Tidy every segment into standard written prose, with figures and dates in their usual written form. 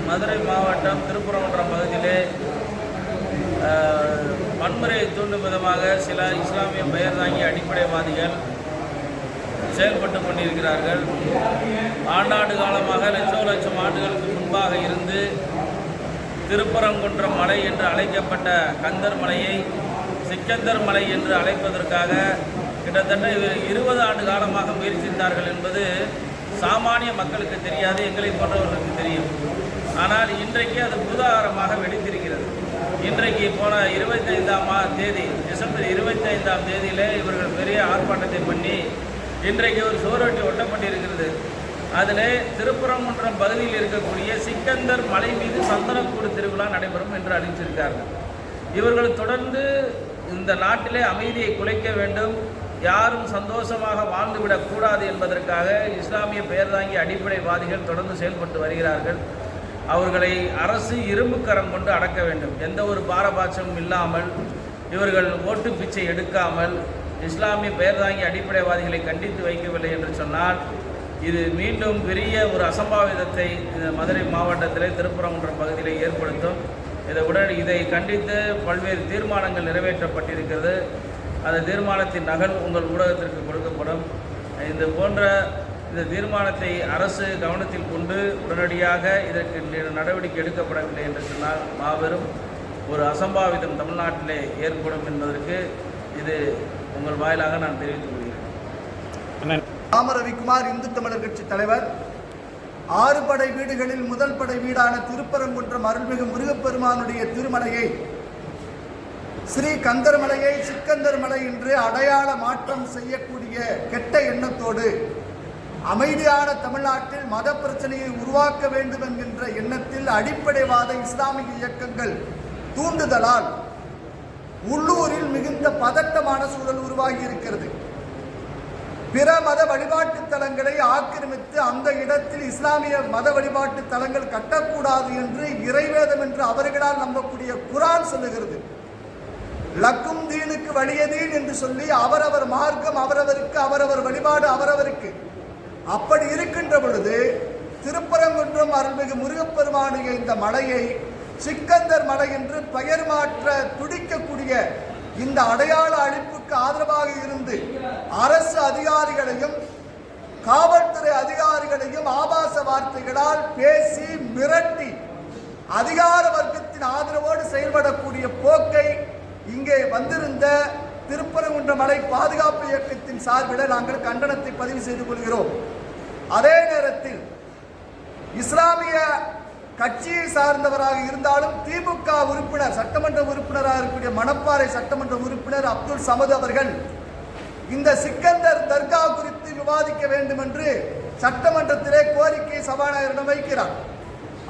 மதுரை மாவட்டம் திருப்பரங்குன்றம் பகுதியிலே வன்முறையை தூண்டும் விதமாக சில இஸ்லாமிய பெயர் தாங்கிய அடிப்படைவாதிகள் செயல்பட்டு கொண்டிருக்கிறார்கள். ஆண்டாண்டு காலமாக லட்சம் ஆண்டுகளுக்கு முன்பாக இருந்து திருப்பரங்குன்றம் மலை என்று அழைக்கப்பட்ட கந்தர் மலையை சிக்கந்தர் மலை என்று அழைப்பதற்காக கிட்டத்தட்ட 20 ஆண்டு காலமாக முயற்சித்தார்கள் என்பது சாமானிய மக்களுக்கு தெரியாது, எங்களை போன்றவர்களுக்கு தெரியும். ஆனால் இன்றைக்கு அது பூதாகரமாக வெடித்திருக்கிறது. இன்றைக்கு போன 25ஆம் தேதி டிசம்பர் 25ஆம் தேதியிலே இவர்கள் பெரிய ஆர்ப்பாட்டத்தை பண்ணி இன்றைக்கு ஒரு சுவரொட்டி ஒட்டப்பட்டிருக்கிறது. அதில் திருப்பரங்குன்றம் பகுதியில் இருக்கக்கூடிய சிக்கந்தர் மலை மீது சந்தனக்கூடு திருவிழா நடைபெறும் என்று அறிவிச்சிருக்கார்கள். இவர்கள் தொடர்ந்து இந்த நாட்டிலே அமைதியை குலைக்க வேண்டும், யாரும் சந்தோஷமாக வாழ்ந்துவிடக்கூடாது என்பதற்காக இஸ்லாமிய பெயர் தாங்கிய அடிப்படைவாதிகள் தொடர்ந்து செயல்பட்டு வருகிறார்கள். அவர்களை அரசு இரும்பு கரம் கொண்டு அடக்க வேண்டும். எந்த ஒரு பாரபட்சமும் இல்லாமல் இவர்கள் ஓட்டு பிச்சை எடுக்காமல் இஸ்லாமிய பெயர் தாங்கிய அடிப்படைவாதிகளை கண்டித்து வைக்கவில்லை என்று சொன்னால் இது மீண்டும் பெரிய ஒரு அசம்பாவிதத்தை மதுரை மாவட்டத்தில் திருப்பரங்குன்றம் பகுதியில் ஏற்படுத்தும். இதை கண்டித்து பல்வேறு தீர்மானங்கள் நிறைவேற்றப்பட்டிருக்கிறது. அந்த தீர்மானத்தின் நகல் உங்கள் ஊடகத்திற்கு கொடுக்கப்படும். இந்த தீர்மானத்தை அரசு கவனத்தில் கொண்டு உடனடியாக இதற்கு நடவடிக்கை எடுக்கப்படவில்லை என்று சொன்னால் மாபெரும் ஒரு அசம்பாவிதம் தமிழ்நாட்டிலே ஏற்படும் என்பதற்கு இது உங்கள் வாயிலாக நான் தெரிவித்துக் கொள்கிறேன். ராம ரவிக்குமார், இந்து தமிழர் கட்சி தலைவர். 6 படை வீடுகளில் முதல் படை வீடான திருப்பரங்குன்றம் அருள்மிகு முருகப்பெருமானுடைய திருமலையை ஸ்ரீ கந்தர்மலையை சிக்கந்தர் மலை என்று அடையாள மாற்றம் செய்யக்கூடிய கெட்ட எண்ணத்தோடு அமைதியான தமிழ்நாட்டில் மத பிரச்சனையை உருவாக்க வேண்டும் என்கின்ற எண்ணத்தில் அடிப்படைவாத இஸ்லாமிய இயக்கங்கள் தூண்டுதலால் உள்ளூரில் மிகுந்த பதட்டமான சூழல் உருவாகி இருக்கிறது. பிற மத வழிபாட்டு தலங்களை ஆக்கிரமித்து அந்த இடத்தில் இஸ்லாமிய மத வழிபாட்டு தலங்கள் கட்டக்கூடாது என்று இறைவேதம் என்று அவர்களால் நம்பக்கூடிய குர்ஆன் சொல்லுகிறது. லக்கும் தீனுக்கு வலியதீன் என்று சொல்லி அவரவர் மார்க்கம் அவரவருக்கு, அவரவர் வழிபாடு அவரவருக்கு. அப்படி இருக்கின்ற பொழுது திருப்பரங்குன்றம் அருள்மிகு முருகப்பெருமானுடைய இந்த மலையை சிக்கந்தர் மலை என்று பெயர் மாற்ற துடிக்கக்கூடிய இந்த அடையாள அழிப்புக்கு ஆதரவாக இருந்து அரசு அதிகாரிகளையும் காவல்துறை அதிகாரிகளையும் ஆபாச வார்த்தைகளால் பேசி மிரட்டி அதிகார வர்க்கத்தின் ஆதரவோடு செயல்படக்கூடிய போக்கை இங்கே வந்திருந்த திருப்பரங்குன்றம் மலை பாதுகாப்பு இயக்கத்தின் சார்பில் நாங்கள் கண்டனத்தை பதிவு செய்து கொள்கிறோம். அதே நேரத்தில் இஸ்லாமிய கட்சியை சார்ந்தவராக இருந்தாலும் திமுக உறுப்பினர், சட்டமன்ற உறுப்பினராக இருக்கக்கூடிய மணப்பாறை சட்டமன்ற உறுப்பினர் அப்துல் சமது அவர்கள் இந்த சிக்கந்தர் தர்கா குறித்து விவாதிக்க வேண்டும் என்று சட்டமன்றத்திலே கோரிக்கை சபாநாயகரிடம் வைக்கிறார்.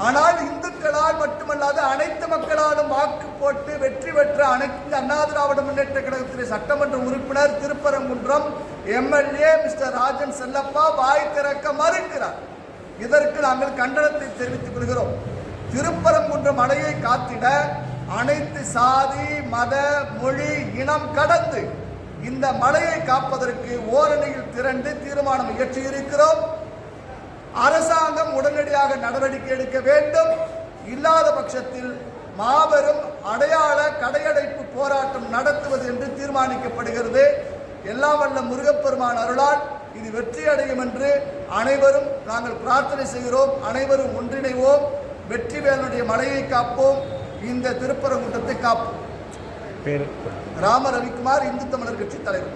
ஆனால் இந்துக்களால் மட்டுமல்லாத அனைத்து மக்களாலும் வாக்கு போட்டு வெற்றி பெற்ற அனைத்து அண்ணா திராவிட முன்னேற்ற கழகத்திலே சட்டமன்ற உறுப்பினர் திருப்பரங்குன்றம் எம்எல்ஏ மிஸ்டர் ராஜன் செல்லப்பா வாய் திறக்க மறுக்கிறார். இதற்கு நாங்கள் கண்டனத்தை தெரிவித்துக் கொள்கிறோம். திருப்பரங்குன்றம் மலையை காத்திட அனைத்து சாதி மத மொழி இனம் கடந்து இந்த மலையை காப்பதற்கு ஓரணியில் திரண்டு தீர்மானம் இயற்றியிருக்கிறோம். அரசாங்கம் உடனடியாக நடவடிக்கை எடுக்க வேண்டும். இல்லாத பட்சத்தில் மாபெரும் அடையாள கடையடைப்பு போராட்டம் நடத்துவது என்று தீர்மானிக்கப்படுகிறது. எல்லாம் வல்ல முருகப்பெருமான் அருளால் இது வெற்றி அடையும் என்று அனைவரும் நாங்கள் பிரார்த்தனை செய்கிறோம். அனைவரும் ஒன்றிணைவோம். வெற்றிவேலனுடைய மலையை காப்போம். இந்த திருப்பரங்குன்றத்தை காப்போம். ராம ரவிக்குமார், இந்து தமிழர் கட்சி தலைவர்.